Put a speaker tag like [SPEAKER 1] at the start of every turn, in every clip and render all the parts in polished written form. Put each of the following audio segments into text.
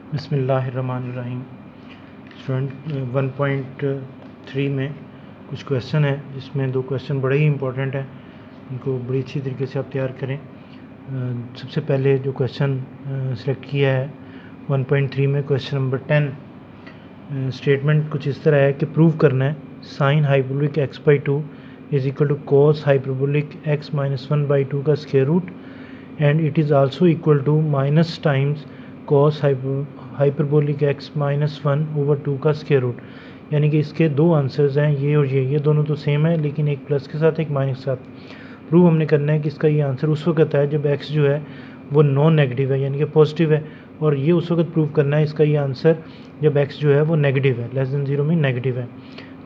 [SPEAKER 1] बिस्मिल्लाहिर्रहमानिर्रहीम। स्टूडेंट 1.3 में कुछ क्वेश्चन है जिसमें दो क्वेश्चन बड़े ही इंपॉर्टेंट हैं, इनको बड़ी अच्छी तरीके से आप तैयार करें। सबसे पहले जो क्वेश्चन सेलेक्ट किया है 1.3 में क्वेश्चन नंबर 10, स्टेटमेंट कुछ इस तरह है कि प्रूव करना है sine hyperbolic x/2 is equal to cos hyperbolic x-1/2 का square root and it is also equal to minus times cos hyperbolic x-1/2 का स्क्वायर रूट। यानी कि इसके दो आंसर्स हैं, ये और ये दोनों तो सेम है, लेकिन एक प्लस के साथ एक माइनस के साथ। प्रूव हमने करना है कि इसका ये आंसर उस वक्त है जब x जो है वो नॉन नेगेटिव है, यानी कि पॉजिटिव है, और ये उस वक्त प्रूव करना है इसका ये आंसर जब x जो है वो नेगेटिव है, लेस देन 0 में नेगेटिव है।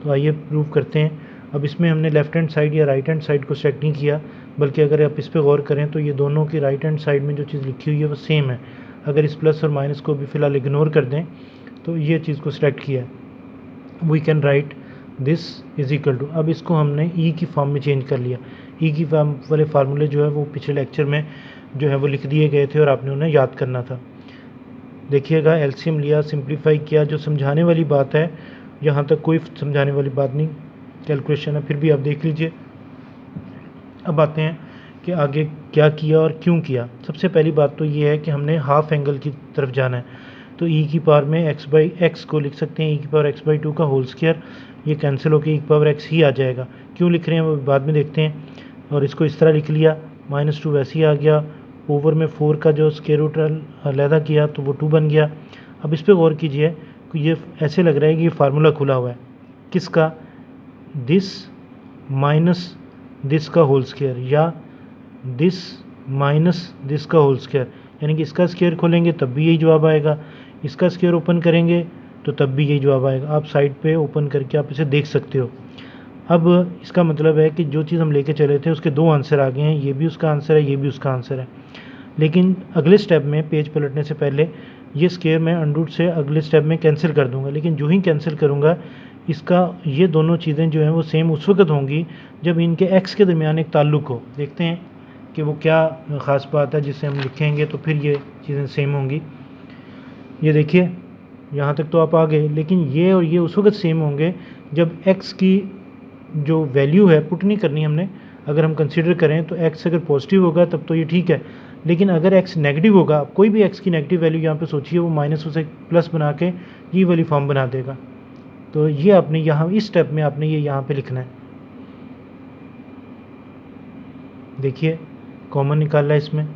[SPEAKER 1] तो आइए प्रूव करते हैं। अब इसमें हमने लेफ्ट हैंड साइड या राइट हैंड साइड को सेलेक्ट नहीं किया, बल्कि अगर आप इस पर गौर करें तो ये दोनों की राइट हैंड साइड में जो चीज़ लिखी हुई है वो सेम है। अगर इस प्लस और माइनस को भी फ़िलहाल इग्नोर कर दें तो ये चीज़ को सिलेक्ट किया है। We can write this is equal to, अब इसको हमने ई की फॉर्म में चेंज कर लिया। ई की फॉर्म वाले फार्मूले जो है वो पिछले लेक्चर में जो है वो लिख दिए गए थे और आपने उन्हें याद करना था। देखिएगा, एलसीएम लिया, सिंप्लीफाई किया। जो समझाने वाली बात है यहाँ तक कोई समझाने वाली बात नहीं, कैलकुलेशन है, फिर भी आप देख लीजिए। अब आते हैं कि आगे क्या किया और क्यों किया। सबसे पहली बात तो ये है कि हमने हाफ एंगल की तरफ जाना है, तो ई की पावर में x को लिख सकते हैं ई की पावर x/2 का होल स्क्वायर। ये कैंसिल होकर ई की पावर x ही आ जाएगा। क्यों लिख रहे हैं वो बाद में देखते हैं। और इसको इस तरह लिख लिया, -2 वैसे ही आ गया, ओवर में 4 का जो स्क्वायर रूट अलहदा किया तो वो 2 बन गया। अब इस पर गौर कीजिए कि ये ऐसे लग रहा है कि ये फार्मूला खुला हुआ है, किसका, दिस माइनस दिस का होल स्क्वायर या दिस माइनस दिस का होल स्क्वायर। यानी कि इसका स्क्वायर खोलेंगे तब भी यही जवाब आएगा, इसका स्क्वायर ओपन करेंगे तो तब भी यही जवाब आएगा। आप साइड पे ओपन करके आप इसे देख सकते हो। अब इसका मतलब है कि जो चीज़ हम लेके चले थे उसके दो आंसर आ गए हैं, ये भी उसका आंसर है, ये भी उसका आंसर है। लेकिन अगले स्टेप में पेज पलटने से पहले ये स्क्वायर मैं अंडरूट से अगले स्टेप में कैंसिल कर दूंगा, लेकिन जो ही कैंसिल करूंगा इसका ये दोनों चीज़ें जो हैं वो सेम उस वक्त होंगी जब इनके x के दरमियान एक ताल्लुक़ हो। देखते हैं कि वो क्या ख़ास बात है जिसे हम लिखेंगे तो फिर ये चीज़ें सेम होंगी। ये देखिए, यहाँ तक तो आप आ गए, लेकिन ये और ये उस वक्त सेम होंगे जब x की जो वैल्यू है पुट नहीं करनी हमने। अगर हम कंसिडर करें तो x अगर पॉजिटिव होगा तब तो ये ठीक है, लेकिन अगर x नेगेटिव होगा, आप कोई भी x की नेगेटिव वैल्यू यहाँ पे सोचिए, वो माइनस उसे प्लस बना के ये वाली फॉर्म बना देगा। तो ये आपने यहाँ इस स्टेप में आपने ये यहाँ पे लिखना है। देखिए, कॉमन निकाला है इसमें।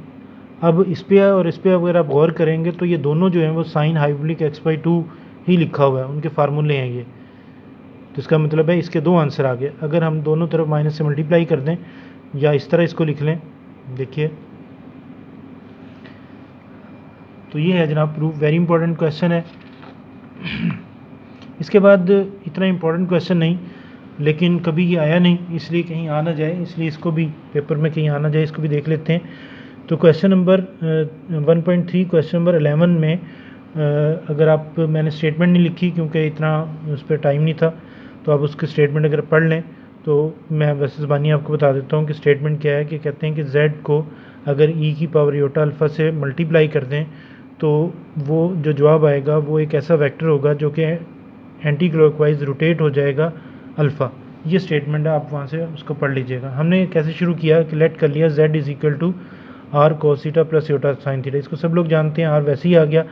[SPEAKER 1] अब इस पे और इस पे अगर आप गौर करेंगे तो ये दोनों जो हैं वो साइन हाइपरबोलिक x/2 ही लिखा हुआ है, उनके फार्मूले हैं ये। तो इसका मतलब है इसके दो आंसर आ गए। अगर हम दोनों तरफ माइनस से मल्टीप्लाई कर दें या इस तरह इसको लिख लें, देखिए, तो ये है जनाब प्रूफ। वेरी इंपॉर्टेंट क्वेश्चन है। इसके बाद इतना इम्पोर्टेंट क्वेश्चन नहीं, लेकिन कभी ये आया नहीं, इसलिए कहीं आ ना जाए, इसलिए इसको भी पेपर में कहीं आ ना जाए, इसको भी देख लेते हैं। तो क्वेश्चन नंबर 1.3 क्वेश्चन नंबर 11 में अगर आप, मैंने स्टेटमेंट नहीं लिखी क्योंकि इतना उस पर टाइम नहीं था, तो आप उसके स्टेटमेंट अगर पढ़ लें तो मैं वैसे ज़बानी आपको बता देता हूँ कि स्टेटमेंट क्या है। कि कहते हैं कि z को अगर e की पावर योटा अल्फ़ा से मल्टीप्लाई कर दें तो वो जो जवाब आएगा वो एक ऐसा वेक्टर होगा जो कि एंटी क्लॉकवाइज रोटेट हो जाएगा अल्फ़ा। ये स्टेटमेंट है, आप वहाँ से उसको पढ़ लीजिएगा। हमने कैसे शुरू किया कि लेट कर लिया z is equal to R cos theta plus iota sine theta. इसको सब लोग जानते हैं, आर वैसे ही आ गया।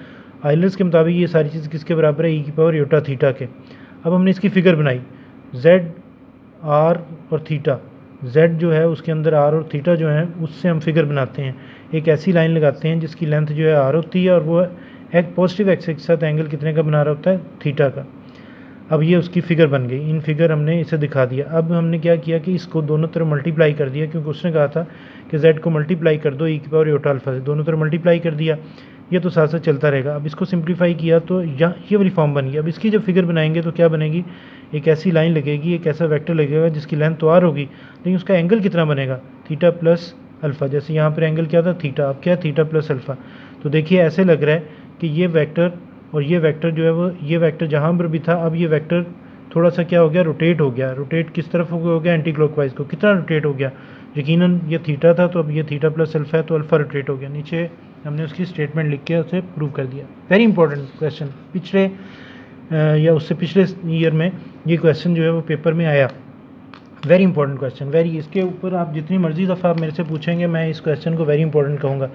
[SPEAKER 1] आइलर्स के मुताबिक ये सारी चीज़ किसके बराबर है, ई की पावर योटा थीटा के। अब हमने इसकी फ़िगर बनाई, z आर और थीटा, z जो है उसके अंदर r और थीटा जो है उससे हम फिगर बनाते हैं। एक ऐसी लाइन लगाते हैं जिसकी लेंथ जो है r होती है और वो एक पॉजिटिव एक्स के साथ एंगल कितने का बना रहा होता है, थीटा का। अब ये उसकी फ़िगर बन गई, इन फिगर हमने इसे दिखा दिया। अब हमने क्या किया कि इसको दोनों तरफ मल्टीप्लाई कर दिया, क्योंकि उसने कहा था कि z को मल्टीप्लाई कर दो ई की पावर योटा अल्फ़ा से, दोनों तरफ मल्टीप्लाई कर दिया। ये तो साथ साथ चलता रहेगा। अब इसको सिंप्लीफाई किया तो ये वाली फॉर्म बन गई। अब इसकी जब फिगर बनाएंगे तो क्या बनेगी, एक ऐसी लाइन लगेगी, एक ऐसा वेक्टर लगेगा जिसकी लेंथ तो आर होगी, लेकिन उसका एंगल कितना बनेगा, थीटा प्लस अल्फ़ा। जैसे यहाँ पर एंगल क्या था, थीटा, अब क्या है, थीटा प्लस अल्फ़ा। तो देखिए ऐसे लग रहा है कि ये वेक्टर और ये वेक्टर जो है वो, ये वेक्टर जहाँ पर भी था अब ये वेक्टर थोड़ा सा क्या हो गया, रोटेट हो गया। रोटेट किस तरफ हो गया, एंटी क्लॉकवाइज को। कितना रोटेट हो गया, यकीनन ये थीटा था तो अब ये थीटा प्लस अल्फ़ा है तो अल्फ़ा रोटेट हो गया। नीचे हमने उसकी स्टेटमेंट लिख के उसे प्रूव कर दिया। वेरी इंपॉर्टेंट क्वेश्चन, पिछले या उससे पिछले ईयर में ये क्वेश्चन जो है वो पेपर में आया। वेरी इंपॉर्टेंट क्वेश्चन, वेरी, इसके ऊपर आप जितनी मर्जी दफ़ा आप मेरे से पूछेंगे मैं इस क्वेश्चन को वेरी इंपॉर्टेंट कहूँगा।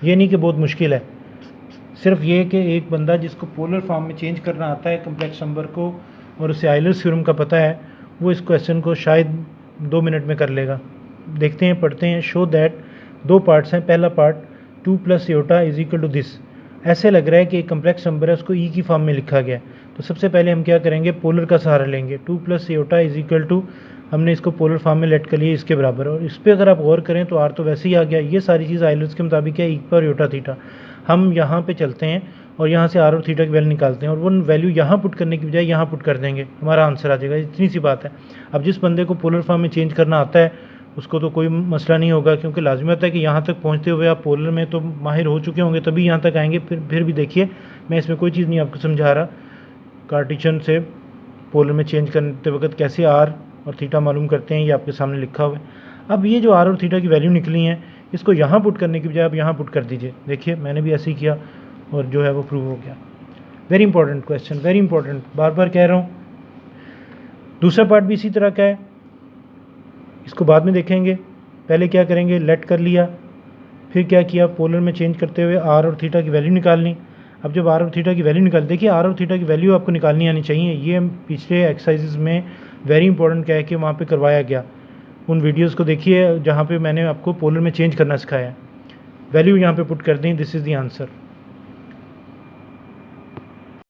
[SPEAKER 1] ये नहीं कि बहुत मुश्किल है, सिर्फ ये कि एक बंदा जिसको पोलर फॉर्म में चेंज करना आता है कम्प्लेक्स नंबर को और उसे आयलर्स थ्योरम का पता है, वो इस क्वेश्चन को शायद 2 मिनट में कर लेगा। देखते हैं, पढ़ते हैं। शो दैट, 2 पार्ट्स हैं। पहला part 2 + Etah is equal to this. ऐसे लग रहा है कि एक कम्प्लेक्स नंबर है, उसको ई की फॉर्म में लिखा गया है। तो सबसे पहले हम क्या करेंगे, पोलर का सहारा लेंगे। 2 + एटा इज इक्वल टू, हमने इसको पोलर फॉर्म में लेट कर लिया इसके बराबर, और इस पर अगर आप गौर करें तो आर तो वैसे ही आ गया। ये सारी चीज़ आइलर्स के मुताबिक है, ई पर एटा थीटा। हम यहाँ पे चलते हैं और यहाँ से आर और थीटा की वैल्यू निकालते हैं और वो वैल्यू यहाँ पुट करने की बजाय यहाँ पुट कर देंगे, हमारा आंसर आ जाएगा। इतनी सी बात है। अब जिस बंदे को पोलर फॉर्म में चेंज करना आता है उसको तो कोई मसला नहीं होगा, क्योंकि लाजमी होता है कि यहाँ तक पहुँचते हुए आप पोलर में तो माहिर हो चुके होंगे तभी यहाँ तक आएंगे। फिर भी देखिए, मैं इसमें कोई चीज़ नहीं आपको समझा रहा, कार्टेशियन से पोलर में चेंज करते वक्त कैसे आर और थीटा मालूम करते हैं, ये आपके सामने लिखा हुआ है। अब ये जो आर और थीटा की वैल्यू निकली हैं, इसको यहाँ पुट करने की बजाय आप यहाँ पुट कर दीजिए। देखिए मैंने भी ऐसे ही किया और जो है वो प्रूव हो गया। Very important question, very important, बार बार कह रहा हूँ। दूसरा पार्ट भी इसी तरह का है, इसको बाद में देखेंगे। पहले क्या करेंगे, लेट कर लिया, फिर क्या किया, पोलर में चेंज करते हुए आर और थीटा की वैल्यू निकालनी। अब जब आर और थीटा की वैल्यू निकाल, देखिए आर और थीटा की वैल्यू आपको निकालनी आनी चाहिए। ये पिछले एक्सरसाइजेज में वेरी इंपॉर्टेंट क्या है कि वहाँ पे करवाया गया। उन वीडियोस को देखिए जहाँ पे मैंने आपको पोलर में चेंज करना सिखाया है। वैल्यू यहाँ पे पुट कर दें, दिस इज़ द आंसर।